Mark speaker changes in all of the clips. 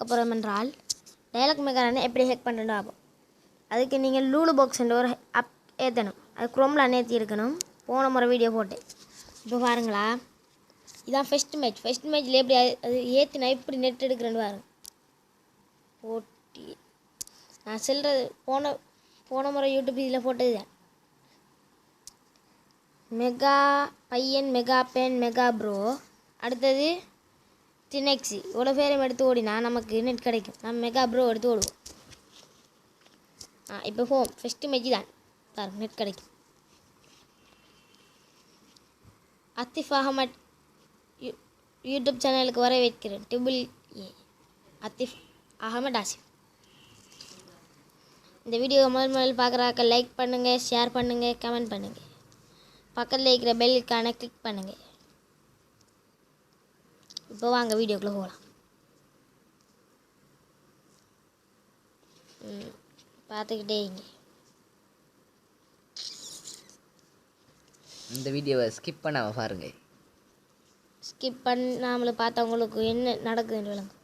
Speaker 1: பார்க்க போகிறோம் என்றால் டயலாக் மேக்கரான எப்படி ஹேக் பண்ணுறோன்னு பார்ப்போம். அதுக்கு நீங்கள் லூலு பாக்ஸ்ன்ற ஒரு அப் ஏற்றணும். அது குரோமில் ஏற்றி இருக்கணும். போன முறை வீடியோ போட்டேன். இப்போ பாருங்களா, இதான் ஃபஸ்ட் மேட்ச்சில் எப்படி அது ஏற்றினா இப்படி நெட் எடுக்கிறேன்னு பாருங்க. போட்டி நான் சொல்கிறது போன முறை யூடியூப் இதில் போட்டது தான். மெகா பையன், மெகா பென், மெகா ப்ரோ, அடுத்தது தினெக்ஸி. இவ்வளோ பேரையும் எடுத்து ஓடினா நமக்கு நெட் கிடைக்கும். நம்ம மெகா ப்ரோ எடுத்து ஓடுவோம். இப்போ ஹோம் ஃபஸ்ட்டு மேட்ச் தான் பாருங்க, நெட் கிடைக்கும். அத்திஃப் அகமட் யூடியூப் சேனலுக்கு வர வைக்கிறேன். ட்ரிபிள் அத்திஃப் அகமட் ஆசிஃப். இந்த வீடியோ முதல் பார்க்குறாக்க லைக் பண்ணுங்கள், ஷேர் பண்ணுங்கள், கமெண்ட் பண்ணுங்கள். பக்கத்தில் இருக்கிற பெல்லுக்கான கிளிக் பண்ணுங்கள். இப்போ வாங்க வீடியோக்குள்ளே போகலாம். பார்த்துக்கிட்டே இங்கே
Speaker 2: இந்த வீடியோவை ஸ்கிப் பண்ணாமல் பாருங்க.
Speaker 1: ஸ்கிப் பண்ணாமல் பார்த்தவங்களுக்கு என்ன நடக்குதுன்னு விளங்கும்.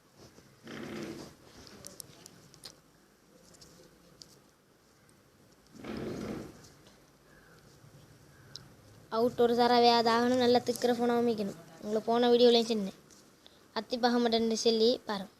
Speaker 1: அவுட் ஒரு தரவே அதாகணும். நல்லா திக்கிற ஃபோனாக அமைக்கணும். உங்களை போன வீடியோலையும் சொன்னேன். அத்திப் அகமட்னு சொல்லி பாருங்கள்.